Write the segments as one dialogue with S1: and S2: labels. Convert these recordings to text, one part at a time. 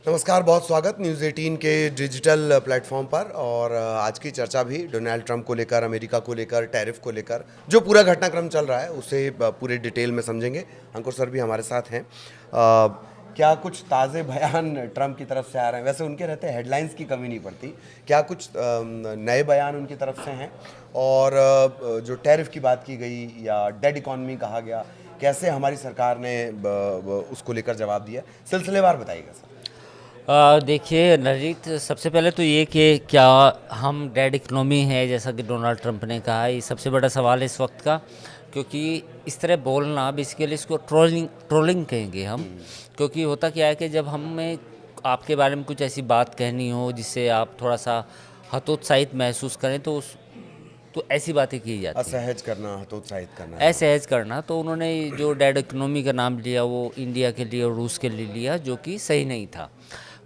S1: नमस्कार, बहुत स्वागत न्यूज़ 18 के डिजिटल प्लेटफॉर्म पर। और आज की चर्चा भी डोनाल्ड ट्रंप को लेकर, अमेरिका को लेकर, टैरिफ को लेकर जो पूरा घटनाक्रम चल रहा है उसे पूरे डिटेल में समझेंगे। अंकुर सर भी हमारे साथ हैं। क्या कुछ ताज़े बयान ट्रंप की तरफ से आ रहे हैं? वैसे उनके रहते हेडलाइंस की कमी नहीं पड़ती। क्या कुछ नए बयान उनकी तरफ से हैं? और जो टैरिफ की बात की गई या डेड इकॉनमी कहा गया, कैसे हमारी सरकार ने उसको लेकर जवाब दिया? सिलसिलेवार बताइएगा सर।
S2: देखिए नरजीत, सबसे पहले तो ये कि क्या हम डेड इकनॉमी है जैसा कि डोनाल्ड ट्रंप ने कहा है, ये सबसे बड़ा सवाल है इस वक्त का। क्योंकि इस तरह बोलना बेसिकली इसको ट्रोलिंग ट्रोलिंग कहेंगे हम। क्योंकि होता क्या है कि जब हमें आपके बारे में कुछ ऐसी बात कहनी हो जिससे आप थोड़ा सा हतोत्साहित महसूस करें तो ऐसी बातें की जाती हैं।
S1: असहज करना, हतोत्साहित करना।
S2: असहज करना, तो उन्होंने जो डेड इकनॉमी का नाम लिया वो इंडिया के लिए और रूस के लिए लिया, जो कि सही नहीं था।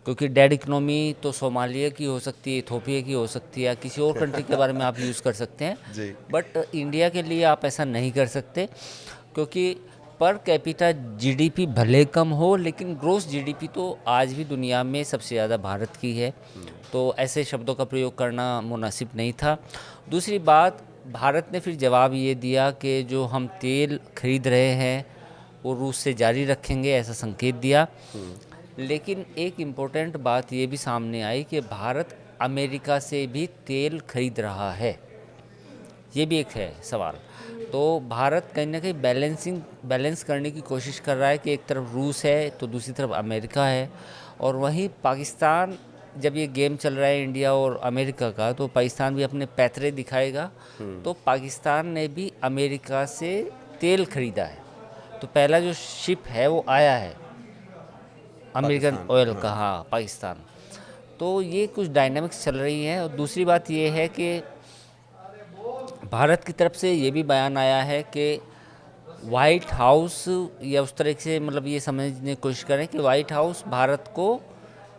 S2: क्योंकि डेड इकनॉमी तो सोमालिया की हो सकती है, इथोपिया की हो सकती है, या किसी और कंट्री के बारे में आप यूज़ कर सकते हैं।
S1: जी।
S2: बट इंडिया के लिए आप ऐसा नहीं कर सकते, क्योंकि पर कैपिटा जीडीपी भले कम हो लेकिन ग्रोस जीडीपी तो आज भी दुनिया में सबसे ज़्यादा भारत की है। तो ऐसे शब्दों का प्रयोग करना मुनासिब नहीं था। दूसरी बात, भारत ने फिर जवाब ये दिया कि जो हम तेल खरीद रहे हैं वो रूस से जारी रखेंगे, ऐसा संकेत दिया। लेकिन एक इम्पोर्टेंट बात ये भी सामने आई कि भारत अमेरिका से भी तेल खरीद रहा है, ये भी एक है सवाल। तो भारत कहीं ना कहीं बैलेंस करने की कोशिश कर रहा है कि एक तरफ रूस है तो दूसरी तरफ अमेरिका है। और वहीं पाकिस्तान, जब ये गेम चल रहा है इंडिया और अमेरिका का, तो पाकिस्तान भी अपने पैतरे दिखाएगा। तो पाकिस्तान ने भी अमेरिका से तेल खरीदा है। तो पहला जो शिप है वो आया है अमेरिकन
S1: पाकिस्तान,
S2: ऑयल
S1: हाँ।
S2: का, हाँ, पाकिस्तान। तो ये कुछ डायनामिक्स चल रही हैं। और दूसरी बात ये है कि भारत की तरफ से ये भी बयान आया है कि वाइट हाउस, या उस तरह से मतलब ये समझने की कोशिश करें कि वाइट हाउस भारत को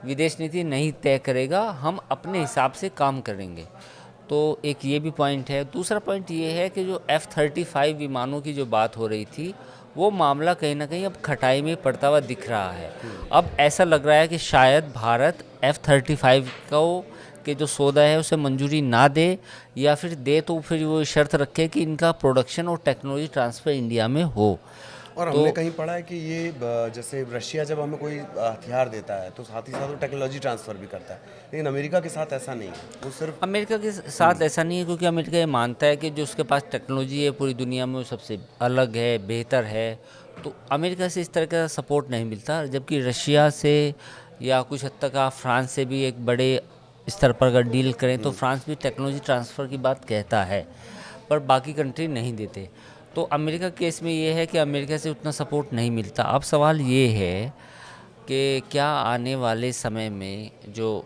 S2: विदेश नीति नहीं तय करेगा, हम अपने हिसाब से काम करेंगे। तो एक ये भी पॉइंट है। दूसरा पॉइंट ये है कि जो F-35 विमानों की जो बात हो रही थी, वो मामला कहीं ना कहीं अब खटाई में पड़ता हुआ दिख रहा है। अब ऐसा लग रहा है कि शायद भारत F-35 को के जो सौदा है उसे मंजूरी ना दे, या फिर दे तो फिर वो शर्त रखे कि इनका प्रोडक्शन और टेक्नोलॉजी ट्रांसफ़र इंडिया में हो।
S1: और
S2: तो
S1: हमने कहीं पढ़ा है कि ये जैसे रशिया जब हमें कोई हथियार देता है तो साथ ही साथ वो टेक्नोलॉजी ट्रांसफ़र भी करता है, लेकिन अमेरिका के साथ ऐसा नहीं है। वो सिर्फ
S2: अमेरिका के साथ ऐसा नहीं है, क्योंकि अमेरिका ये मानता है कि जो उसके पास टेक्नोलॉजी है पूरी दुनिया में वो सबसे अलग है, बेहतर है। तो अमेरिका से इस तरह का सपोर्ट नहीं मिलता। जबकि रशिया से या कुछ हद तक आप फ्रांस से भी एक बड़े स्तर पर अगर डील करें तो फ्रांस भी टेक्नोलॉजी ट्रांसफ़र की बात कहता है, पर बाकी कंट्री नहीं देते। तो अमेरिका केस में ये है कि अमेरिका से उतना सपोर्ट नहीं मिलता। अब सवाल ये है कि क्या आने वाले समय में जो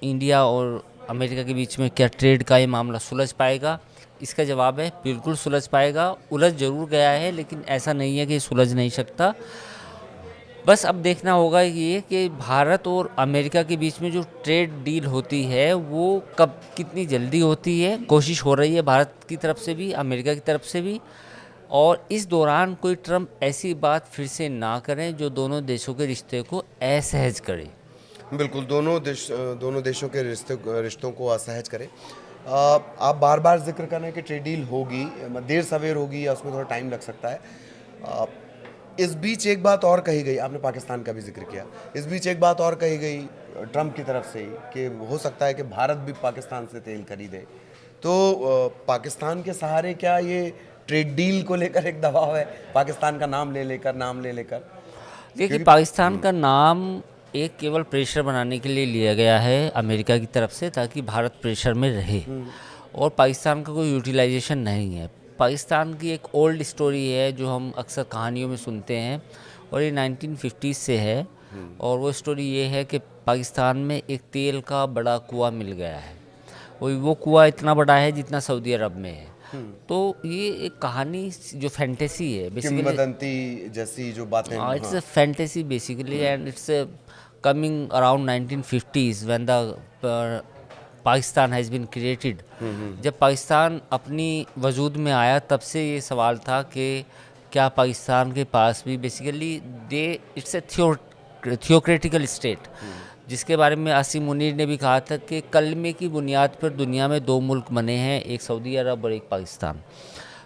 S2: इंडिया और अमेरिका के बीच में क्या ट्रेड का ये मामला सुलझ पाएगा? इसका जवाब है बिल्कुल सुलझ पाएगा। उलझ ज़रूर गया है लेकिन ऐसा नहीं है कि सुलझ नहीं सकता। बस अब देखना होगा ये कि भारत और अमेरिका के बीच में जो ट्रेड डील होती है वो कब, कितनी जल्दी होती है। कोशिश हो रही है भारत की तरफ से भी, अमेरिका की तरफ से भी। और इस दौरान कोई ट्रंप ऐसी बात फिर से ना करें जो दोनों देशों के रिश्ते को असहज करे।
S1: बिल्कुल दोनों देशों के रिश्तों को असहज करे। आप बार बार जिक्र कर रहे हैं कि ट्रेड डील होगी, देर सवेर होगी या उसमें थोड़ा टाइम लग सकता है। अ, इस बीच एक बात और कही गई, आपने पाकिस्तान का भी जिक्र किया। इस बीच एक बात और कही गई ट्रंप की तरफ से ही कि हो सकता है कि भारत भी पाकिस्तान से तेल खरीदे। तो पाकिस्तान के सहारे क्या ये ट्रेड डील को लेकर एक दबाव है, पाकिस्तान का नाम ले लेकर?
S2: देखिए,
S1: क्योंकि
S2: पाकिस्तान का नाम एक केवल प्रेशर बनाने के लिए लिया गया है अमेरिका की तरफ से, ताकि भारत प्रेशर में रहे। और पाकिस्तान का कोई यूटिलाइजेशन नहीं है। पाकिस्तान की एक ओल्ड स्टोरी है जो हम अक्सर कहानियों में सुनते हैं, और ये 1950 से है। और वो स्टोरी ये है कि पाकिस्तान में एक तेल का बड़ा कुआं मिल गया है। वो कुआं इतना बड़ा है जितना सऊदी अरब में है। तो ये एक कहानी जो फैंटेसी है बेसिकली,
S1: किंवदंती जैसी जो बातें,
S2: it's
S1: हाँ।
S2: a fantasy basically, and it's coming around 1950s when the Pakistan has been created. जब पाकिस्तान अपनी वजूद में आया तब से ये सवाल था कि क्या पाकिस्तान के पास भी basically they it's a theocratical state, जिसके बारे में आसिम मुनीर ने भी कहा था कि कलमे की बुनियाद पर दुनिया में दो मुल्क बने हैं, एक सऊदी अरब और एक पाकिस्तान।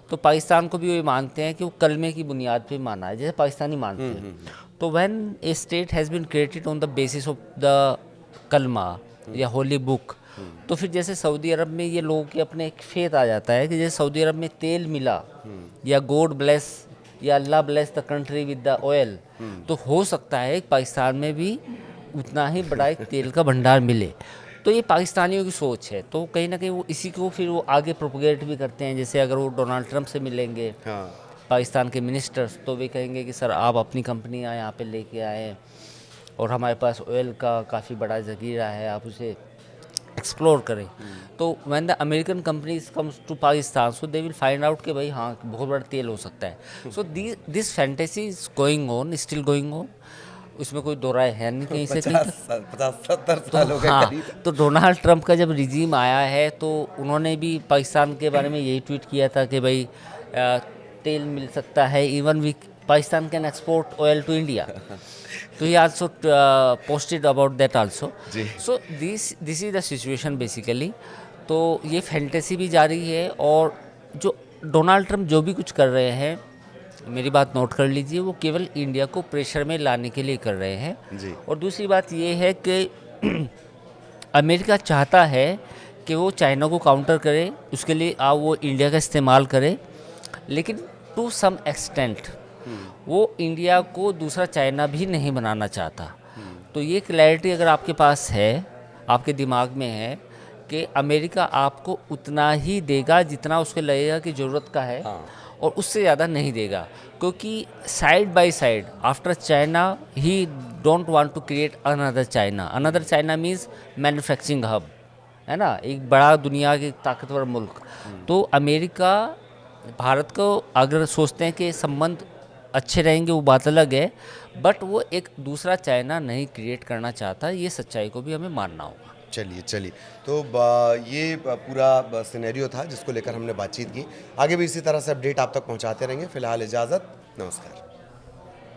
S2: तो पाकिस्तान को भी वो मानते हैं कि वो कलमे की बुनियाद पे माना है, जैसे पाकिस्तानी मानते हैं। तो when a state has been created on the basis of the कलमा या होली बुक, तो फिर जैसे सऊदी अरब में ये लोगों के अपने एक फेथ आ जाता है कि जैसे सऊदी अरब में तेल मिला या गॉड ब्लेस या Allah bless the country with the oil, तो हो सकता है कि पाकिस्तान में भी उतना ही बड़ा एक तेल का भंडार मिले। तो ये पाकिस्तानियों की सोच है, तो कहीं ना कहीं वो इसी को फिर वो आगे प्रोपोगेट भी करते हैं। जैसे अगर वो डोनाल्ड ट्रंप से मिलेंगे पाकिस्तान के मिनिस्टर्स, तो वे कहेंगे कि सर आप अपनी कंपनियां यहाँ पे लेके आए और हमारे पास ऑयल का काफ़ी बड़ा ज़खीरा है, आप उसे एक्सप्लोर करें। तो when the American companies comes to Pakistan, so they will find out कि भाई हाँ बहुत बड़ा तेल हो सकता है। So this fantasy is going on, still going on, उसमें कोई दो राय है नहीं कहीं से कहीं तक।
S1: 50-70 साल हो गए करीब।
S2: तो डोनाल्ड ट्रंप का जब रिजीम आया है तो उन्होंने भी पाकिस्तान के बारे में यही ट्वीट किया था कि भाई तेल मिल सकता है, even we Pakistan can export oil to India. तो he also posted about that also. So this is the situation basically. तो ये फैंटेसी भी जारी है, और जो डोनाल्ड ट्रंप जो भी कुछ कर रहे हैं, मेरी बात नोट कर लीजिए, वो केवल इंडिया को प्रेशर में लाने के लिए कर रहे हैं
S1: जी।
S2: और दूसरी बात ये है कि अमेरिका चाहता है कि वो चाइना को काउंटर करे, उसके लिए वो इंडिया का इस्तेमाल करे, लेकिन टू सम एक्सटेंट वो इंडिया को दूसरा चाइना भी नहीं बनाना चाहता। तो ये क्लैरिटी अगर आपके पास है, आपके दिमाग में है कि अमेरिका आपको उतना ही देगा जितना उसके लगेगा कि ज़रूरत का है, और उससे ज़्यादा नहीं देगा, क्योंकि side by side after China he don't want to create another China. Another China means manufacturing hub, है ना, एक बड़ा दुनिया के ताकतवर मुल्क। तो अमेरिका भारत को अगर सोचते हैं कि संबंध अच्छे रहेंगे वो बात अलग है, बट वो एक दूसरा चाइना नहीं क्रिएट करना चाहता, ये सच्चाई को भी हमें मानना होगा।
S1: चलिए तो ये पूरा सिनेरियो था जिसको लेकर हमने बातचीत की। आगे भी इसी तरह से अपडेट आप तक पहुंचाते रहेंगे। फिलहाल इजाज़त, नमस्कार।